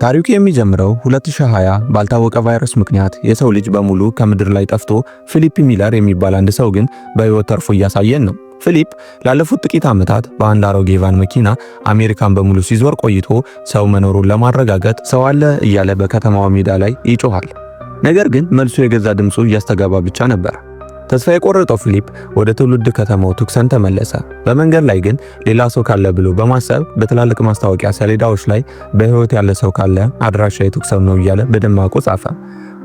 ታሪኩ የሚጀምረው 2020 ባልታወቀ ቫይረስ ምክንያት የሰው ልጅ በሙሉ ከምድር ላይ ጠፍቶ ፊሊፕ ሚለር የሚባል አንድ ሰው ግን በህይወት ተርፎ እያሳየን ነው። ፊሊፕ ላለፉት ጥቂት ዓመታት በአንድ አሮጌ ቫን መኪና አሜሪካን በሙሉ ሲዞር ቆይቶ ሰው መኖሩን ለማረጋገጥ ሰው አለ እያለ በከተማዋ ሜዳ ላይ ይጮሃል። ነገር ግን መልሱ የገዛ ድምፁ እያስተጋባ ብቻ ነበር። ተስፋ የቆረጠው ፊሊፕ ወደ ትውልድ ከተማው ቱክሰን ተመለሰ። በመንገድ ላይ ግን ሌላ ሰው ካለ ብሎ በማሰብ በትላልቅ ማስታወቂያ ሰሌዳዎች ላይ በህይወት ያለ ሰው ካለ አድራሻ የቱክሰን ነው እያለ በደማቁ ጻፈ።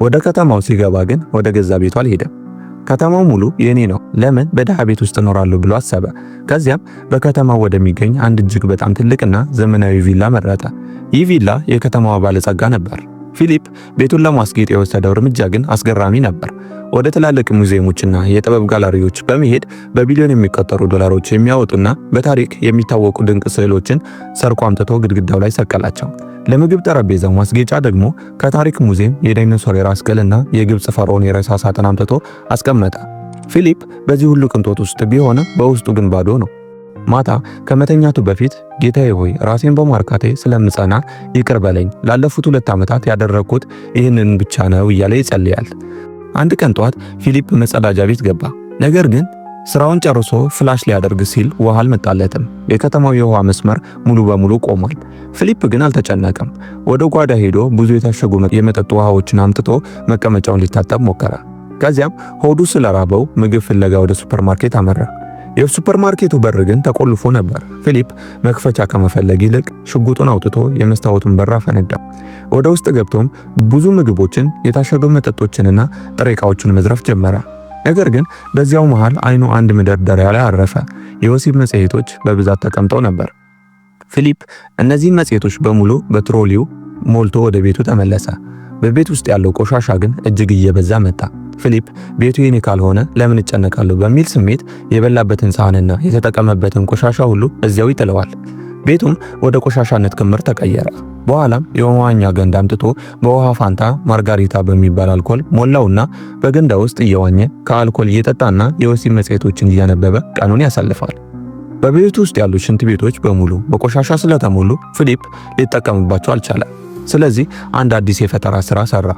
ወደ ከተማው ሲገባ ግን ወደ ገዛ ቤቱ አልሄደም። ከተማው ሙሉ የኔ ነው፣ ለምን በደሃ ቤት ውስጥ እኖራለሁ ብሎ አሰበ። ከዚያም በከተማው ወደሚገኝ አንድ እጅግ በጣም ትልቅና ዘመናዊ ቪላ መረጠ። ይህ ቪላ የከተማዋ ባለጸጋ ነበር። ፊሊፕ ቤቱን ለማስጌጥ የወሰደው እርምጃ ግን አስገራሚ ነበር። ወደ ትላልቅ ሙዚየሞችና የጥበብ ጋላሪዎች በመሄድ በቢሊዮን የሚቆጠሩ ዶላሮች የሚያወጡና በታሪክ የሚታወቁ ድንቅ ስዕሎችን ሰርቆ አምጥቶ ግድግዳው ላይ ሰቀላቸው። ለምግብ ጠረጴዛው ማስጌጫ ደግሞ ከታሪክ ሙዚየም የዳይኖሶር የራስ ቅልና የግብጽ ፈርዖን የሬሳ ሳጥን አምጥቶ አስቀመጠ። ፊሊፕ በዚህ ሁሉ ቅንጦት ውስጥ ቢሆንም በውስጡ ግን ባዶ ነው። ማታ ከመተኛቱ በፊት ጌታዬ ሆይ ራሴን በማርካቴ ስለምጸና ይቅር በለኝ፣ ላለፉት 2 ዓመታት ያደረኩት ይህንን ብቻ ነው እያለ ይጸልያል። አንድ ቀን ጧት ፊሊፕ መጸዳጃ ቤት ገባ። ነገር ግን ስራውን ጨርሶ ፍላሽ ሊያደርግ ሲል ውሃ አልመጣለትም። የከተማው የውሃ መስመር ሙሉ በሙሉ ቆሟል። ፊሊፕ ግን አልተጨነቀም። ወደ ጓዳ ሄዶ ብዙ የታሸጉ የመጠጥ ውሃዎችን አምጥቶ መቀመጫውን ሊታጠብ ሞከረ። ከዚያም ሆዱ ስለራበው ምግብ ፍለጋ ወደ ሱፐርማርኬት አመራ። የሱፐርማርኬቱ በር ግን ተቆልፎ ነበር። ፊሊፕ መክፈቻ ከመፈለግ ይልቅ ሽጉጡን አውጥቶ የመስታወቱን በር አፈነዳው። ወደ ውስጥ ገብቶም ብዙ ምግቦችን፣ የታሸጉ መጠጦችንና ጥሬ ዕቃዎችን መዝረፍ ጀመረ። ነገር ግን በዚያው መሃል አይኑ አንድ መደርደሪያ ላይ አረፈ። የወሲብ መጽሔቶች በብዛት ተቀምጠው ነበር። ፊሊፕ እነዚህን መጽሔቶች በሙሉ በትሮሊው ሞልቶ ወደ ቤቱ ተመለሰ። በቤት ውስጥ ያለው ቆሻሻ ግን እጅግ እየበዛ መጣ። ፊሊፕ ቤቱ የኔ ካልሆነ ለምን እጨነቃለሁ በሚል ስሜት የበላበትን ሳህንና የተጠቀመበትን ቆሻሻ ሁሉ እዚያው ይጥለዋል። ቤቱም ወደ ቆሻሻነት ክምር ተቀየረ። በኋላም የመዋኛ ገንዳ አምጥቶ በውሃ ፋንታ ማርጋሪታ በሚባል አልኮል ሞላውና በገንዳ ውስጥ እየዋኘ ከአልኮል እየጠጣና የወሲብ መጽሔቶችን እያነበበ ቀኑን ያሳልፋል። በቤቱ ውስጥ ያሉ ሽንት ቤቶች በሙሉ በቆሻሻ ስለተሞሉ ፊሊፕ ሊጠቀምባቸው አልቻለም። ስለዚህ አንድ አዲስ የፈጠራ ስራ ሰራ።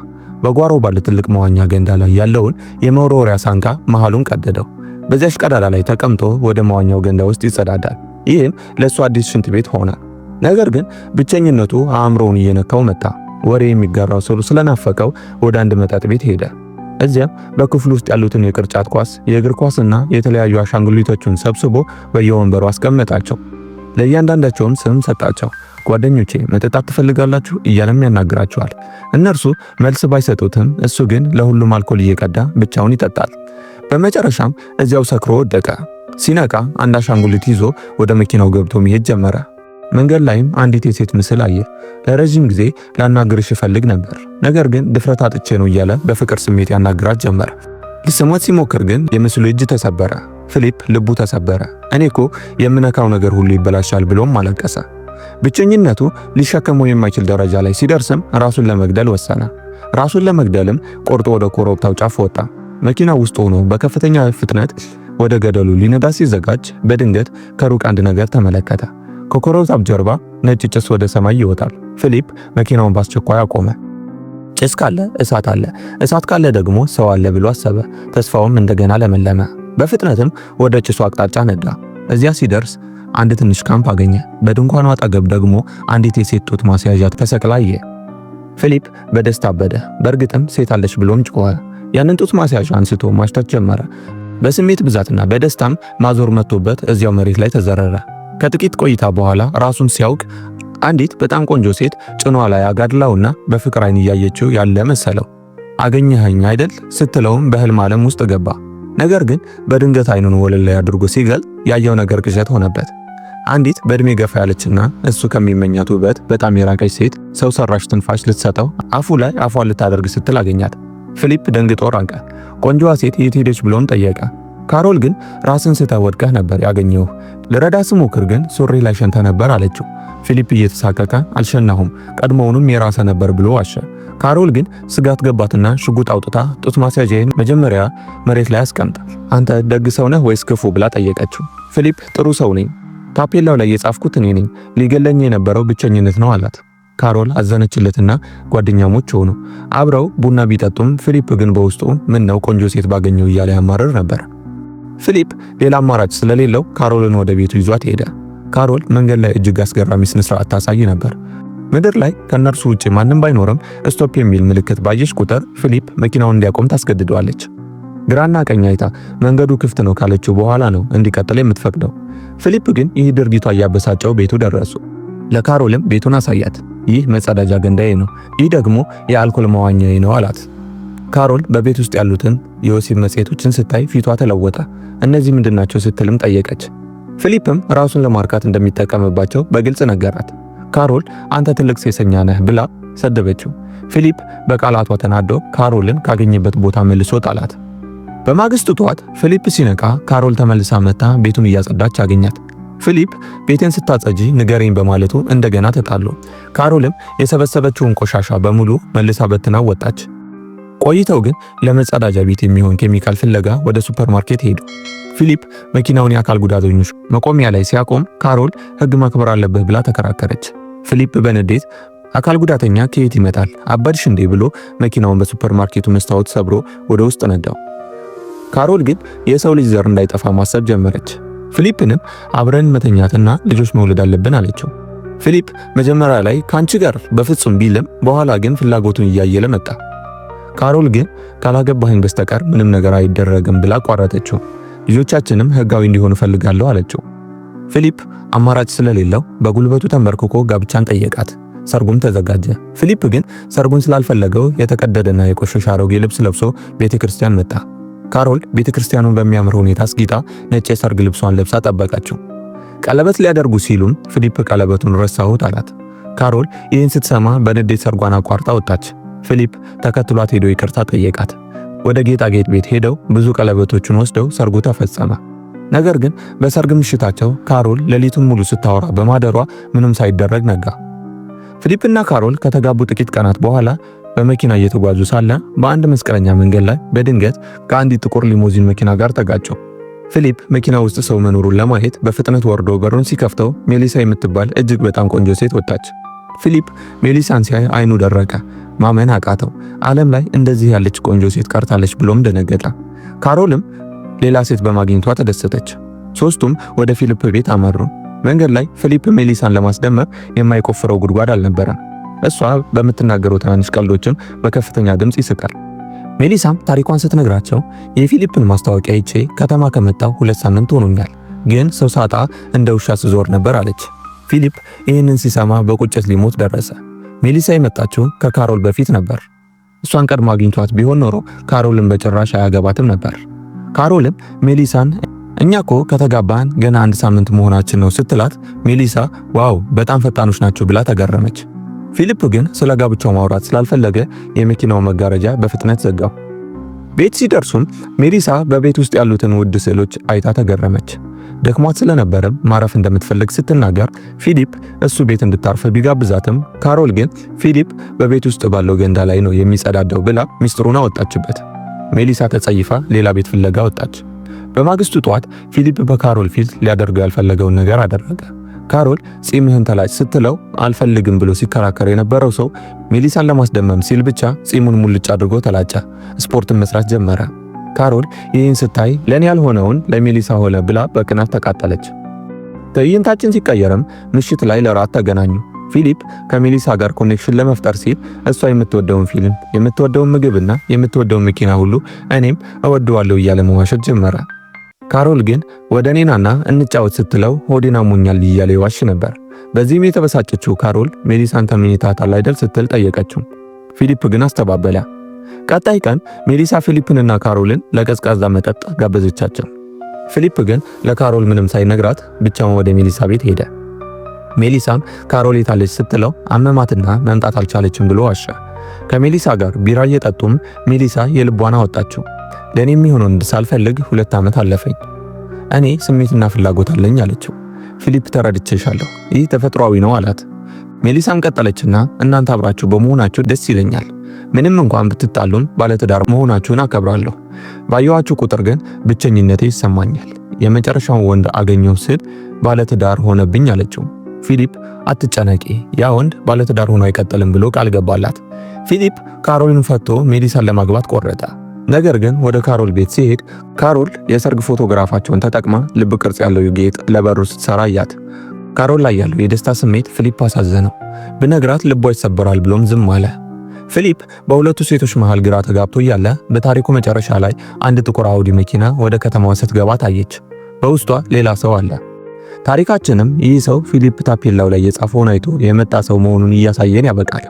በጓሮ ባለ ትልቅ መዋኛ ገንዳ ላይ ያለውን የመወርወሪያ ሳንቃ መሃሉን ቀደደው። በዚያች ቀዳዳ ላይ ተቀምጦ ወደ መዋኛው ገንዳ ውስጥ ይጸዳዳል። ይህም ለሱ አዲስ ሽንት ቤት ሆነ። ነገር ግን ብቸኝነቱ አእምሮውን እየነካው መጣ። ወሬ የሚጋራው ሰው ስለናፈቀው ወደ አንድ መጠጥ ቤት ሄደ። እዚያም በክፍሉ ውስጥ ያሉትን የቅርጫት ኳስ፣ የእግር ኳስና የተለያዩ አሻንጉሊቶችን ሰብስቦ በየወንበሩ አስቀመጣቸው። ለእያንዳንዳቸውም ስም ሰጣቸው። ጓደኞቼ መጠጣት ትፈልጋላችሁ እያለም ያናግራቸዋል። እነርሱ መልስ ባይሰጡትም እሱ ግን ለሁሉም አልኮል እየቀዳ ብቻውን ይጠጣል። በመጨረሻም እዚያው ሰክሮ ወደቀ። ሲነቃ አንድ አሻንጉሊት ይዞ ወደ መኪናው ገብቶ መሄድ ጀመረ። መንገድ ላይም አንዲት የሴት ምስል አየ። ለረጅም ጊዜ ላናግርሽ እፈልግ ነበር፣ ነገር ግን ድፍረት አጥቼ ነው እያለ በፍቅር ስሜት ያናግራት ጀመረ። ሊሰማት ሲሞክር ግን የምስሉ እጅ ተሰበረ። ፊሊፕ ልቡ ተሰበረ። እኔ እኮ የምነካው ነገር ሁሉ ይበላሻል ብሎም አለቀሰ። ብቸኝነቱ ሊሸከመው የማይችል ደረጃ ላይ ሲደርስም ራሱን ለመግደል ወሰነ። ራሱን ለመግደልም ቆርጦ ወደ ኮረብታው ጫፍ ወጣ። መኪና ውስጥ ሆኖ በከፍተኛ ፍጥነት ወደ ገደሉ ሊነዳ ሲዘጋጅ በድንገት ከሩቅ አንድ ነገር ተመለከተ። ከኮረብታው ጀርባ ነጭ ጭስ ወደ ሰማይ ይወጣል። ፊሊፕ መኪናውን በአስቸኳይ አቆመ። ጭስ ካለ እሳት አለ፣ እሳት ካለ ደግሞ ሰው አለ ብሎ አሰበ። ተስፋውም እንደገና ለመለመ። በፍጥነትም ወደ ጭሱ አቅጣጫ ነዳ። እዚያ ሲደርስ አንድ ትንሽ ካምፕ አገኘ። በድንኳኑ አጠገብ ደግሞ አንዲት የሴት ጡት ማስያዣ ተሰቅላ አየ። ፊሊፕ በደስታ አበደ። በእርግጥም ሴት አለች ብሎም ጮኸ። ያንን ጡት ማስያዣ አንስቶ ማሽተት ጀመረ። በስሜት ብዛትና በደስታም ማዞር መጥቶበት እዚያው መሬት ላይ ተዘረረ። ከጥቂት ቆይታ በኋላ ራሱን ሲያውቅ አንዲት በጣም ቆንጆ ሴት ጭኗ ላይ አጋድላውና በፍቅር አይን እያየችው ያለ መሰለው። አገኘኸኝ አይደል ስትለውም በህልም ዓለም ውስጥ ገባ። ነገር ግን በድንገት አይኑን ወለል ላይ አድርጎ ሲገል ያየው ነገር ቅዠት ሆነበት። አንዲት በእድሜ ገፋ ያለችና እሱ ከሚመኛት ውበት በጣም የራቀች ሴት ሰው ሰራሽ ትንፋሽ ልትሰጠው አፉ ላይ አፏን ልታደርግ ስትል አገኛት። ፊሊፕ ደንግጦ ራቀ። ቆንጆዋ ሴት የት ሄደች ብሎም ጠየቀ። ካሮል ግን ራስን ስተህ ወድቀህ ነበር ያገኘው፣ ልረዳ ስሞክር ግን ሱሪ ላይ ሸንተ ነበር አለችው። ፊሊፕ እየተሳቀቀ አልሸናሁም፣ ቀድሞውንም የራሰ ነበር ብሎ ዋሸ። ካሮል ግን ስጋት ገባትና ሽጉጥ አውጥታ ጡት ማስያዣዬን መጀመሪያ መሬት ላይ አስቀምጣ፣ አንተ ደግ ሰው ነህ ወይስ ክፉ ብላ ጠየቀችው። ፊሊፕ ጥሩ ሰው ነኝ፣ ታፔላው ላይ የጻፍኩት እኔ ነኝ፣ ሊገለኝ የነበረው ብቸኝነት ነው አላት። ካሮል አዘነችለትና ጓደኛሞች ሆኑ። አብረው ቡና ቢጠጡም ፊሊፕ ግን በውስጡ ምን ነው ቆንጆ ሴት ባገኘው እያለ ያማረር ነበር። ፊሊፕ ሌላ አማራጭ ስለሌለው ካሮልን ወደ ቤቱ ይዟት ሄደ። ካሮል መንገድ ላይ እጅግ አስገራሚ ስነ ስርዓት ታሳይ ነበር። ምድር ላይ ከነርሱ ውጪ ማንም ባይኖርም ስቶፕ የሚል ምልክት ባየች ቁጥር ፊሊፕ መኪናውን እንዲያቆም ታስገድደዋለች። ግራና ቀኝ አይታ መንገዱ ክፍት ነው ካለችው በኋላ ነው እንዲቀጥል የምትፈቅደው። ፊሊፕ ግን ይህ ድርጊቷ እያበሳጨው ቤቱ ደረሱ። ለካሮልም ቤቱን አሳያት። ይህ መጸዳጃ ገንዳዬ ነው፣ ይህ ደግሞ የአልኮል መዋኛዬ ነው አላት። ካሮል በቤት ውስጥ ያሉትን የወሲብ መጽሔቶችን ስታይ ፊቷ ተለወጠ። እነዚህ ምንድናቸው ስትልም ጠየቀች። ፊሊፕም ራሱን ለማርካት እንደሚጠቀምባቸው በግልጽ ነገራት። ካሮል አንተ ትልቅ ሴሰኛ ነህ ብላ ሰደበችው። ፊሊፕ በቃላቷ ተናዶ ካሮልን ካገኘበት ቦታ መልሶ ጣላት። በማግስቱ ጠዋት ፊሊፕ ሲነቃ ካሮል ተመልሳ መጣ ቤቱን እያጸዳች አገኛት። ፊሊፕ ቤቴን ስታጸጂ ንገረኝ በማለቱ እንደገና ተጣሉ። ካሮልም የሰበሰበችውን ቆሻሻ በሙሉ መልሳ በትናው ወጣች። ቆይተው ግን ለመጸዳጃ ቤት የሚሆን ኬሚካል ፍለጋ ወደ ሱፐርማርኬት ሄዱ። ፊሊፕ መኪናውን የአካል ጉዳተኞች መቆሚያ ላይ ሲያቆም ካሮል ሕግ ማክበር አለብህ ብላ ተከራከረች። ፊሊፕ በንዴት አካል ጉዳተኛ ከየት ይመጣል አባድሽ እንዴ ብሎ መኪናውን በሱፐርማርኬቱ መስታወት ሰብሮ ወደ ውስጥ ነዳው። ካሮል ግን የሰው ልጅ ዘር እንዳይጠፋ ማሰብ ጀመረች። ፊሊፕንም አብረን መተኛትና ልጆች መውለድ አለብን አለችው። ፊሊፕ መጀመሪያ ላይ ካንቺ ጋር በፍጹም ቢልም በኋላ ግን ፍላጎቱን እያየለ መጣ። ካሮል ግን ካላገባህን በስተቀር ምንም ነገር አይደረግም ብላ ቋረጠችው። ልጆቻችንም ሕጋዊ እንዲሆኑ ፈልጋለሁ አለችው። ፊሊፕ አማራጭ ስለሌለው በጉልበቱ ተንበርክኮ ጋብቻን ጠየቃት። ሰርጉም ተዘጋጀ። ፊሊፕ ግን ሰርጉን ስላልፈለገው የተቀደደና የቆሸሸ አሮጌ ልብስ ለብሶ ቤተክርስቲያን መጣ። ካሮል ቤተክርስቲያኑን በሚያምር ሁኔታ አስጊጣ ነጭ የሰርግ ልብሷን ለብሳ ጠበቀችው። ቀለበት ሊያደርጉ ሲሉም ፊሊፕ ቀለበቱን ረሳሁት አላት። ካሮል ይህን ስትሰማ በንዴት ሰርጓን አቋርጣ ወጣች። ፊሊፕ ተከትሏት ሄዶ ይቅርታ ጠየቃት። ወደ ጌጣጌጥ ቤት ሄደው ብዙ ቀለበቶችን ወስደው ሰርጉ ተፈጸመ። ነገር ግን በሰርግ ምሽታቸው ካሮል ሌሊቱን ሙሉ ስታወራ በማደሯ ምንም ሳይደረግ ነጋ። ፊሊፕና ካሮል ከተጋቡ ጥቂት ቀናት በኋላ በመኪና እየተጓዙ ሳለ በአንድ መስቀለኛ መንገድ ላይ በድንገት ከአንዲት ጥቁር ሊሞዚን መኪና ጋር ተጋጩ። ፊሊፕ መኪና ውስጥ ሰው መኖሩን ለማየት በፍጥነት ወርዶ በሩን ሲከፍተው ሜሊሳ የምትባል እጅግ በጣም ቆንጆ ሴት ወጣች። ፊሊፕ ሜሊሳን ሲያይ አይኑ ደረቀ፣ ማመን አቃተው። ዓለም ላይ እንደዚህ ያለች ቆንጆ ሴት ቀርታለች ብሎም ደነገጠ። ካሮልም ሌላ ሴት በማግኘቷ ተደሰተች። ሶስቱም ወደ ፊሊፕ ቤት አመሩ። መንገድ ላይ ፊሊፕ ሜሊሳን ለማስደመም የማይቆፍረው ጉድጓድ አልነበረም። እሷ በምትናገረው ትናንሽ ቀልዶችም በከፍተኛ ድምጽ ይስቃል። ሜሊሳም ታሪኳን ስትነግራቸው የፊሊፕን ማስታወቂያ አይቼ ከተማ ከመጣው 2 ሳምንት ሆኖኛል፣ ግን ሰው ሳጣ እንደ ውሻ ስዞር ነበር አለች። ፊሊፕ ይህንን ሲሰማ በቁጭት ሊሞት ደረሰ። ሜሊሳ የመጣችው ከካሮል በፊት ነበር። እሷን ቀድሞ አግኝቷት ቢሆን ኖሮ ካሮልን በጭራሽ አያገባትም ነበር። ካሮልም ሜሊሳን እኛኮ ከተጋባን ገና 1 ሳምንት መሆናችን ነው ስትላት ሜሊሳ ዋው በጣም ፈጣኖች ናቸው ብላ ተገረመች። ፊሊፕ ግን ስለ ጋብቻው ማውራት ስላልፈለገ የመኪናው መጋረጃ በፍጥነት ዘጋው። ቤት ሲደርሱም ሜሊሳ በቤት ውስጥ ያሉትን ውድ ስዕሎች አይታ ተገረመች። ደክሟት ስለነበረም ማረፍ እንደምትፈልግ ስትናገር ፊሊፕ እሱ ቤት እንድታርፍ ቢጋብዛትም ካሮል ግን ፊሊፕ በቤት ውስጥ ባለው ገንዳ ላይ ነው የሚጸዳዳው ብላ ሚስጥሩን አወጣችበት። ሜሊሳ ተጸይፋ ሌላ ቤት ፍለጋ ወጣች። በማግስቱ ጠዋት ፊሊፕ በካሮል ፊት ሊያደርገው ያልፈለገውን ነገር አደረገ። ካሮል ጺምህን ተላጭ ስትለው አልፈልግም ብሎ ሲከራከር የነበረው ሰው ሜሊሳን ለማስደመም ሲል ብቻ ጺሙን ሙልጭ አድርጎ ተላጨ። ስፖርትን መስራት ጀመረ። ካሮል ይህን ስታይ ለኔ ያልሆነውን ለሜሊሳ ሆነ ብላ በቅናት ተቃጠለች። ትዕይንታችን ሲቀየርም ምሽት ላይ ለራት ተገናኙ። ፊሊፕ ከሜሊሳ ጋር ኮኔክሽን ለመፍጠር ሲል እሷ የምትወደውን ፊልም፣ የምትወደውን ምግብና የምትወደውን መኪና ሁሉ እኔም እወደዋለሁ እያለ መዋሸት ጀመረ። ካሮል ግን ወደ እኔናና እንጫወት ስትለው ሆዴን አሞኛል እያለ ይዋሽ ነበር። በዚህም የተበሳጨችው ካሮል ሜሊሳን ተመኝታታል አይደል ስትል ጠየቀችው። ፊሊፕ ግን አስተባበለ። ቀጣይ ቀን ሜሊሳ ፊሊፕንና ካሮልን ለቀዝቃዛ መጠጥ ጋበዘቻቸው። ፊሊፕ ግን ለካሮል ምንም ሳይነግራት ብቻውን ወደ ሜሊሳ ቤት ሄደ። ሜሊሳም ካሮል የታለች ስትለው አመማትና መምጣት አልቻለችም ብሎ ዋሸ። ከሜሊሳ ጋር ቢራ እየጠጡም ሜሊሳ የልቧን አወጣችው። ለኔ የሚሆነውን ሳልፈልግ 2 ዓመት አለፈኝ። እኔ ስሜትና ፍላጎት አለኝ አለችው። ፊሊፕ ተረድቼሻለሁ፣ ይህ ተፈጥሯዊ ነው አላት። ሜሊሳም ቀጠለችና እናንተ አብራችሁ በመሆናችሁ ደስ ይለኛል። ምንም እንኳን ብትጣሉም ባለትዳር መሆናችሁን አከብራለሁ። ባየኋችሁ ቁጥር ግን ብቸኝነቴ ይሰማኛል። የመጨረሻውን ወንድ አገኘው ስል ባለትዳር ሆነብኝ አለችው። ፊሊፕ አትጨነቂ፣ ያ ወንድ ባለትዳር ሆኖ አይቀጥልም ብሎ ቃል ገባላት። ፊሊፕ ካሮልን ፈቶ ሜሊሳን ለማግባት ቆረጠ። ነገር ግን ወደ ካሮል ቤት ሲሄድ ካሮል የሰርግ ፎቶግራፋቸውን ተጠቅማ ልብ ቅርጽ ያለው ጌጥ ለበሩ ስትሰራ አያት። ካሮል ላይ ያለው የደስታ ስሜት ፊሊፕ አሳዘነው። ብነግራት ልቧ ይሰበራል ብሎም ዝም አለ። ፊሊፕ በሁለቱ ሴቶች መሃል ግራ ተጋብቶ እያለ በታሪኩ መጨረሻ ላይ አንድ ጥቁር አውዲ መኪና ወደ ከተማዋ ስትገባ ታየች። በውስጧ ሌላ ሰው አለ። ታሪካችንም ይህ ሰው ፊሊፕ ታፔላው ላይ የጻፈውን አይቶ የመጣ ሰው መሆኑን እያሳየን ያበቃል።